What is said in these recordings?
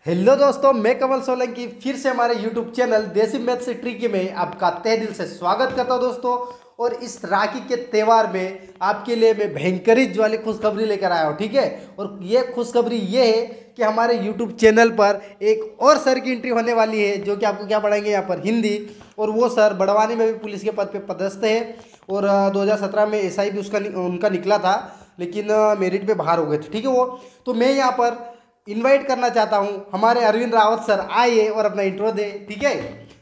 Hello दोस्तों, मैं कमल सोलंकी फिर से हमारे यूट्यूब चैनल देसी मैथ्स ट्रिकी में आपका तहे दिल से स्वागत करता हूं दोस्तों। और इस राखी के त्यौहार में आपके लिए मैं भयंकरीज वाली खुशखबरी लेकर आया हूं, ठीक है। और ये खुशखबरी ये है कि हमारे यूट्यूब चैनल पर एक और सर की एंट्री होने वाली है, जो कि आपको क्या पढ़ाएंगे यहाँ पर हिंदी। और वो सर बड़वानी में भी पुलिस के पद पे पदस्थ है। और 2017 में एसआई भी उनका निकला था, लेकिन मेरिट पे बाहर हो गए थे, ठीक है वो। तो मैं यहाँ पर इनवाइट करना चाहता हूं हमारे अरविंद रावत सर, आइए और अपना इंट्रो दे, ठीक है।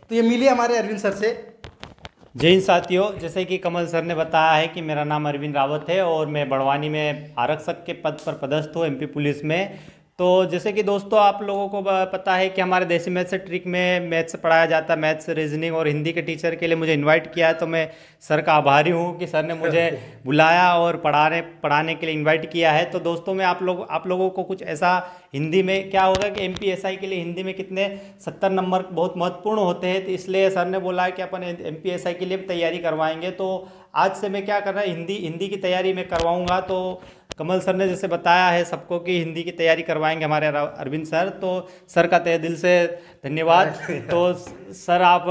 तो ये मिलिए हमारे अरविंद सर से। जय हिंद साथियों। जैसे कि कमल सर ने बताया है कि मेरा नाम अरविंद रावत है और मैं बड़वानी में आरक्षक के पद पर पदस्थ हूँ एमपी पुलिस में। तो जैसे कि दोस्तों आप लोगों को पता है कि हमारे देसी मैथ्स ट्रिक में मैथ्स पढ़ाया जाता है। मैथ्स, रीजनिंग और हिंदी के टीचर के लिए मुझे इनवाइट किया है, तो मैं सर का आभारी हूँ कि सर ने मुझे बुलाया और पढ़ाने के लिए इनवाइट किया है। तो दोस्तों मैं आप लोगों को कुछ ऐसा हिंदी में क्या होगा कि एमपीएसआई के लिए हिंदी में कितने 70 नंबर बहुत महत्वपूर्ण होते हैं, तो इसलिए सर ने बोला है कि अपन एमपीएसआई के लिए भी तैयारी करवाएंगे। तो आज से मैं क्या कर रहा है, हिंदी हिंदी की तैयारी मैं करवाऊंगा। तो कमल सर ने जैसे बताया है सबको कि हिंदी की तैयारी करवाएंगे हमारे अरविंद सर, तो सर का तहे दिल से धन्यवाद। तो सर आप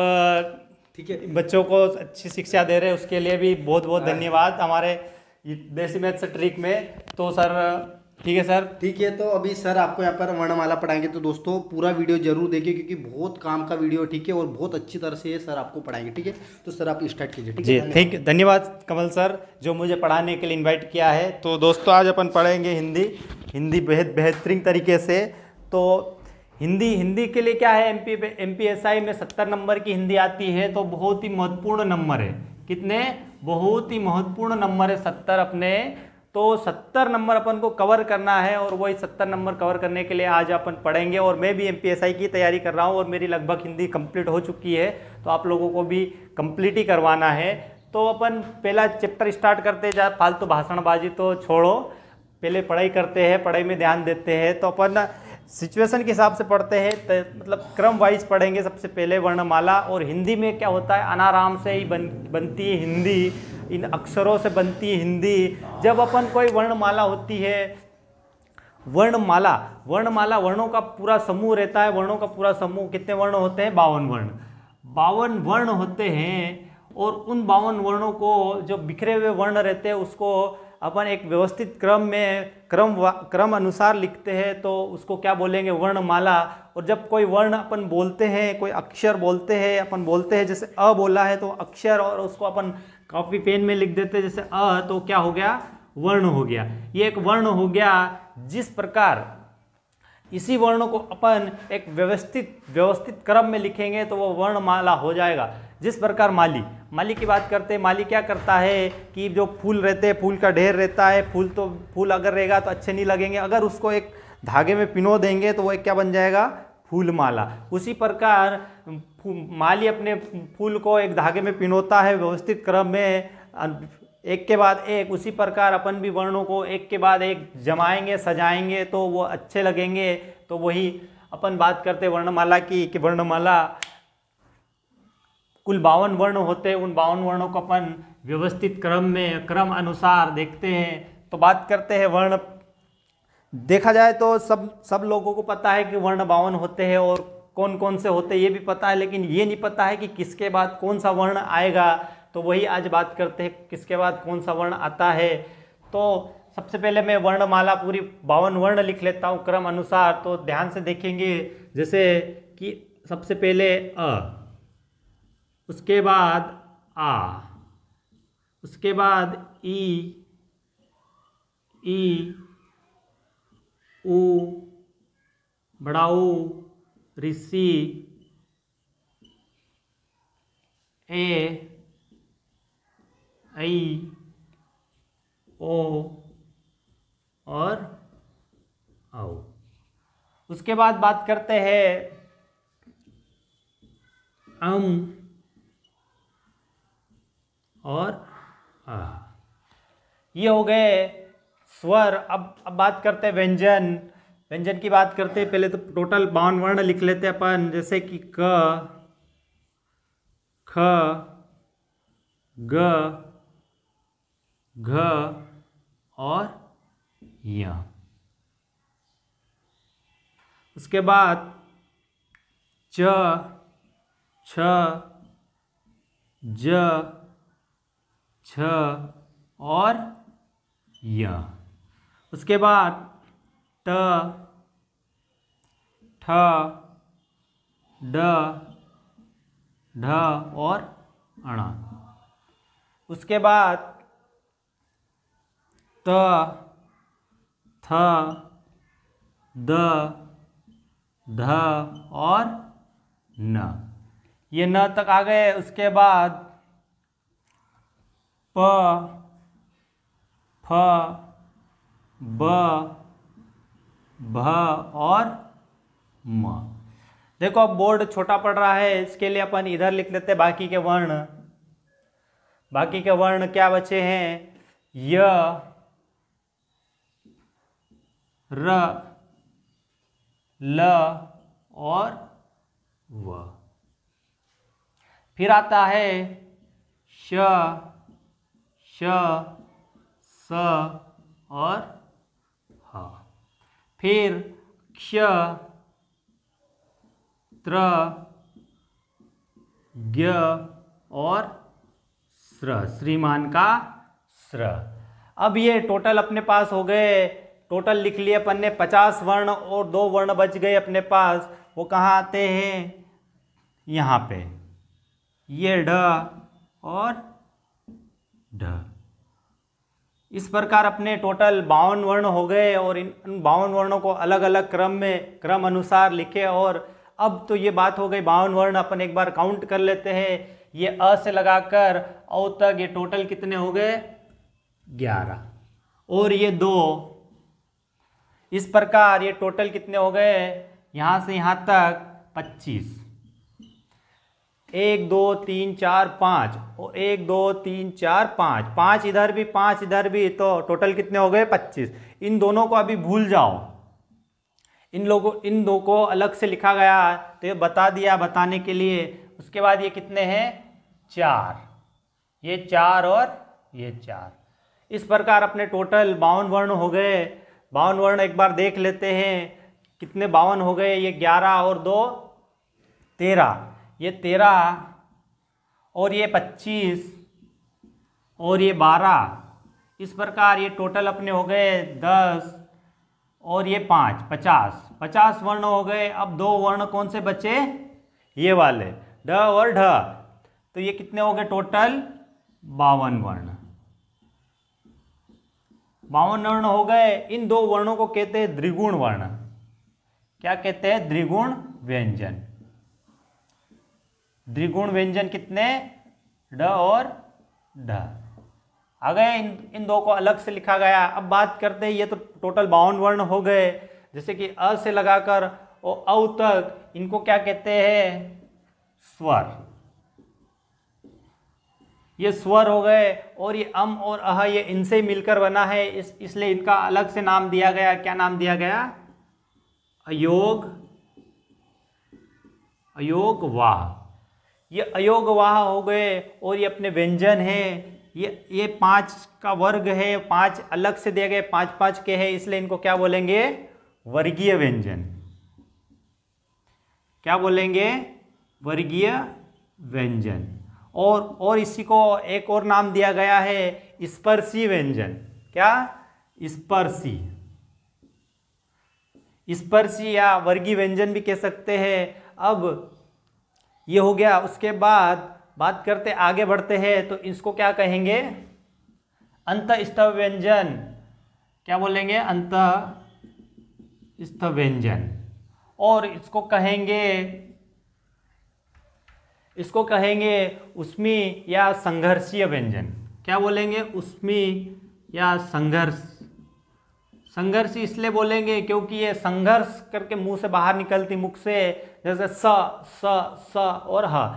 ठीक है। बच्चों को अच्छी शिक्षा दे रहे हैं, उसके लिए भी बहुत बहुत धन्यवाद हमारे देसी मैथ्स ट्रिक में। तो सर ठीक है सर। ठीक है, तो अभी सर आपको यहाँ पर वर्णमाला पढ़ाएंगे, तो दोस्तों पूरा वीडियो जरूर देखिए, क्योंकि बहुत काम का वीडियो है, ठीक है। और बहुत अच्छी तरह से ये सर आपको पढ़ाएंगे, ठीक है। तो सर आप स्टार्ट कीजिए, ठीक जी है। धन्यवाद कमल सर जो मुझे पढ़ाने के लिए इनवाइट किया है। तो दोस्तों आज अपन पढ़ेंगे हिंदी। हिंदी बेहतरीन तरीके से। तो हिंदी हिंदी के लिए क्या है, एमपीएसआई में 70 नंबर की हिंदी आती है, तो बहुत ही महत्वपूर्ण नंबर है। कितने बहुत ही महत्वपूर्ण नंबर है 70 अपने। तो 70 नंबर अपन को कवर करना है, और वही 70 नंबर कवर करने के लिए आज अपन पढ़ेंगे। और मैं भी एमपीएसआई की तैयारी कर रहा हूँ और मेरी लगभग हिंदी कंप्लीट हो चुकी है, तो आप लोगों को भी कंप्लीट ही करवाना है। तो अपन पहला चैप्टर स्टार्ट करते जा, फालतू भाषणबाजी तो छोड़ो, पहले पढ़ाई करते हैं, पढ़ाई में ध्यान देते हैं। तो अपन सिचुएशन के हिसाब से पढ़ते हैं, तो मतलब क्रम वाइज पढ़ेंगे। सबसे पहले वर्णमाला। और हिंदी में क्या होता है, अनाराम से ही बनती है हिंदी, इन अक्षरों से बनती है हिंदी। जब अपन कोई वर्णमाला होती है, वर्णमाला वर्णमाला वर्णों का पूरा समूह रहता है। वर्णों का पूरा समूह, कितने वर्ण होते हैं, 52 वर्ण। 52 वर्ण होते हैं। और उन 52 वर्णों को, जो बिखरे हुए वर्ण रहते हैं, उसको अपन एक व्यवस्थित क्रम में क्रम अनुसार लिखते हैं, तो उसको क्या बोलेंगे, वर्णमाला। और जब कोई वर्ण अपन बोलते हैं, कोई अक्षर बोलते हैं, अपन बोलते हैं जैसे अ बोला है तो अक्षर, और उसको अपन कॉपी पेन में लिख देते हैं जैसे अ, तो क्या हो गया, वर्ण हो गया। ये एक वर्ण हो गया। जिस प्रकार इसी वर्णों को अपन एक व्यवस्थित क्रम में लिखेंगे तो वो वर्णमाला हो जाएगा। जिस प्रकार माली माली की बात करते हैं, माली क्या करता है कि जो फूल रहते हैं, फूल का ढेर रहता है, फूल अगर रहेगा तो अच्छे नहीं लगेंगे, अगर उसको एक धागे में पिनो देंगे तो वो एक क्या बन जाएगा, फूलमाला। उसी प्रकार माली अपने फूल को एक धागे में पिनोता है व्यवस्थित क्रम में, एक के बाद एक। उसी प्रकार अपन भी वर्णों को एक के बाद एक जमाएंगे, सजाएंगे, तो वो अच्छे लगेंगे। तो वही अपन बात करते वर्णमाला की, कि वर्णमाला कुल 52 वर्ण होते हैं। उन 52 वर्णों को अपन व्यवस्थित क्रम में, क्रम अनुसार देखते हैं। तो बात करते हैं वर्ण। देखा जाए तो सब लोगों को पता है कि वर्ण 52 होते हैं, और कौन कौन से होते हैं ये भी पता है, लेकिन ये नहीं पता है कि किसके बाद कौन सा वर्ण आएगा। तो वही आज बात करते हैं, किसके बाद कौन सा वर्ण आता है। तो सबसे पहले मैं वर्णमाला पूरी 52 वर्ण लिख लेता हूँ क्रम अनुसार। तो ध्यान से देखेंगे, जैसे कि सबसे पहले अ, उसके बाद आ, उसके बाद ई, ई, ऊ, बड़ा ऊ, ऋषि, ए, ऐ, ओ और औ। उसके बाद बात करते हैं अम और आ। ये हो गए स्वर। अब बात करते हैं व्यंजन। व्यंजन की बात करते हैं, पहले तो टोटल 52 वर्ण लिख लेते हैं अपन, जैसे कि क, ख, ग, घ और य। उसके बाद च, छ, ज, छ और य। उसके बाद ट, ठ, ड, ढ और अण। उसके बाद त, थ, द, ध और न। ये न तक आ गए। उसके बाद प, फ, ब, भ और म। देखो अब बोर्ड छोटा पड़ रहा है, इसके लिए अपन इधर लिख लेते हैं बाकी के वर्ण। बाकी के वर्ण क्या बचे हैं? य, र, ल और व। फिर आता है श, श, स और ह। फिर क्ष, त्र, ज्ञ और स्र, श्रीमान का स्र। अब ये टोटल अपने पास हो गए। टोटल लिख लिए अपन ने 50 वर्ण और 2 वर्ण बच गए अपने पास। वो कहाँ आते हैं? यहाँ पे ये ढ और ढ। इस प्रकार अपने टोटल 52 वर्ण हो गए और इन 52 वर्णों को अलग अलग क्रम में क्रम अनुसार लिखे। और अब तो ये बात हो गई 52 वर्ण। अपन एक बार काउंट कर लेते हैं। ये अ से लगाकर औ तक ये टोटल कितने हो गए? 11 और ये 2। इस प्रकार ये टोटल कितने हो गए? यहाँ से यहाँ तक 25। 1 2 3 4 5 और 1 2 3 4 5, 5 इधर भी 5 इधर भी, तो टोटल कितने हो गए? 25। इन दोनों को अभी भूल जाओ। इन दो को अलग से लिखा गया तो ये बता दिया बताने के लिए। उसके बाद ये कितने हैं? 4। ये 4 और ये 4। इस प्रकार अपने टोटल 52 वर्ण हो गए। 52 वर्ण एक बार देख लेते हैं कितने 52 हो गए। ये 11 और 2 13, ये 13 और ये 25 और ये 12। इस प्रकार ये टोटल अपने हो गए 10 और ये 5, 50 वर्ण हो गए। अब 2 वर्ण कौन से बचे? ये वाले ड और ढ। तो ये कितने हो गए टोटल? 52 वर्ण। 52 वर्ण हो गए। इन 2 वर्णों को कहते हैं द्विगुण वर्ण। क्या कहते हैं? द्विगुण व्यंजन। द्विगुण व्यंजन कितने? ड और ढ आ गए। इन 2 को अलग से लिखा गया। अब बात करते हैं, ये तो टोटल 52 वर्ण हो गए। जैसे कि अ से लगाकर और औ तक, इनको क्या कहते हैं? स्वर। ये स्वर हो गए। और ये अम और अह ये इनसे मिलकर बना है, इसलिए इनका अलग से नाम दिया गया। क्या नाम दिया गया? अयोग, अयोग वाह। ये अयोग वाह हो गए। और ये अपने व्यंजन है। ये 5 का वर्ग है, 5 अलग से दिए गए, 5 के हैं, इसलिए इनको क्या बोलेंगे? वर्गीय व्यंजन। क्या बोलेंगे? वर्गीय व्यंजन। और इसी को एक और नाम दिया गया है, स्पर्शी व्यंजन। क्या? स्पर्शी। स्पर्शी या वर्गीय व्यंजन भी कह सकते हैं। अब ये हो गया। उसके बाद बात करते आगे बढ़ते हैं, तो इसको क्या कहेंगे? अंतःस्थ व्यंजन। क्या बोलेंगे? अंतःस्थ व्यंजन। और इसको कहेंगे उष्मी या संघर्षीय व्यंजन। क्या बोलेंगे? उष्मी या संघर्ष इसलिए बोलेंगे क्योंकि ये संघर्ष करके मुंह से बाहर निकलती, मुख से, जैसे स और ह।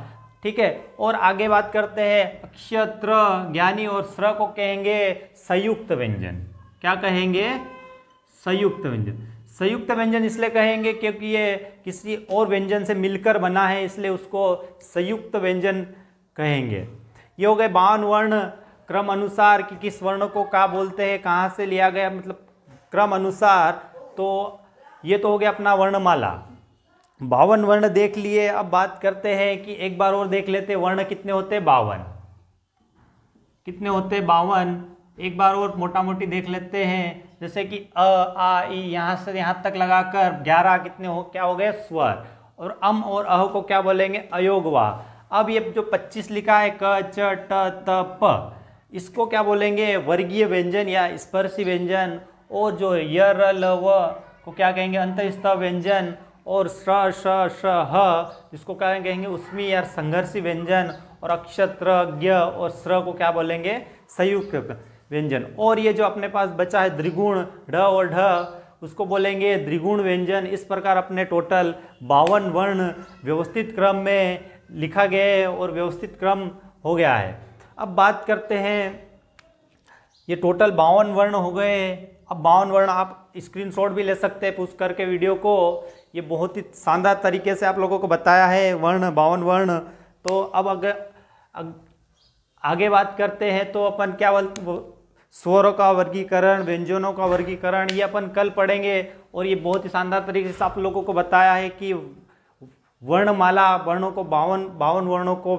ठीक है। और आगे बात करते हैं, अक्षत्र, ज्ञानी और स्र को कहेंगे संयुक्त व्यंजन। क्या कहेंगे? संयुक्त व्यंजन। संयुक्त व्यंजन इसलिए कहेंगे क्योंकि ये किसी और व्यंजन से मिलकर बना है, इसलिए उसको संयुक्त व्यंजन कहेंगे। ये हो गए 52 वर्ण क्रम अनुसार कि किस वर्ण को क्या बोलते हैं, कहाँ से लिया गया, मतलब क्रम अनुसार। तो ये तो हो गया अपना वर्णमाला। 52 वर्ण देख लिए। अब बात करते हैं कि एक बार और देख लेते हैं वर्ण कितने होते हैं, 52 कितने होते हैं, 52। एक बार और मोटा मोटी देख लेते हैं, जैसे कि अ आ ई यहाँ से यहाँ तक लगाकर 11 कितने हो, क्या हो गए, स्वर। और अम और अह को क्या बोलेंगे, अयोगवा। अब ये जो 25 लिखा है क च ट त प, इसको क्या बोलेंगे, वर्गीय व्यंजन या स्पर्शी व्यंजन। और जो य र ल व को क्या कहेंगे, अंतस्थ व्यंजन। और श्र श श ह जिसको क्या कहेंगे, उसमी या संघर्षी व्यंजन। और अक्षत्र ज्ञ और श्र को क्या बोलेंगे, संयुक्त व्यंजन। और ये जो अपने पास बचा है द्विगुण ढ और ढ, उसको बोलेंगे द्विगुण व्यंजन। इस प्रकार अपने टोटल 52 वर्ण व्यवस्थित क्रम में लिखा गया है और व्यवस्थित क्रम हो गया है। अब बात करते हैं, ये टोटल 52 वर्ण हो गए। अब 52 वर्ण आप स्क्रीनशॉट भी ले सकते हैं पुश करके वीडियो को। ये बहुत ही शानदार तरीके से आप लोगों को बताया है वर्ण, 52 वर्ण। तो अब अगर आगे बात करते हैं तो अपन क्या स्वरों का वर्गीकरण, व्यंजनों का वर्गीकरण, ये अपन कल पढ़ेंगे। और ये बहुत ही शानदार तरीके से आप लोगों को बताया है कि वर्णमाला, वर्णों को 52 वर्णों को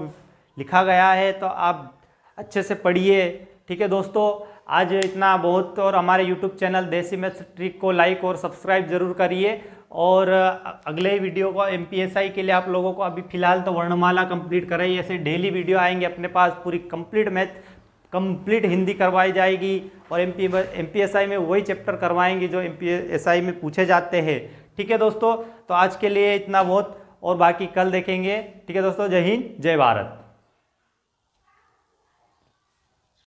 लिखा गया है। तो आप अच्छे से पढ़िए, ठीक है दोस्तों। आज इतना बहुत। और हमारे YouTube चैनल देसी मैथ्स ट्रिक को लाइक और सब्सक्राइब जरूर करिए। और अगले वीडियो को MPSI के लिए आप लोगों को अभी फिलहाल तो वर्णमाला कंप्लीट कराइए। ऐसे डेली वीडियो आएंगे अपने पास, पूरी कंप्लीट मैथ, कंप्लीट हिंदी करवाई जाएगी। और MPSI में वही चैप्टर करवाएंगे जो MPSI में पूछे जाते हैं, ठीक है दोस्तों। तो आज के लिए इतना बहुत, और बाकी कल देखेंगे, ठीक है दोस्तों। जय हिंद, जय भारत।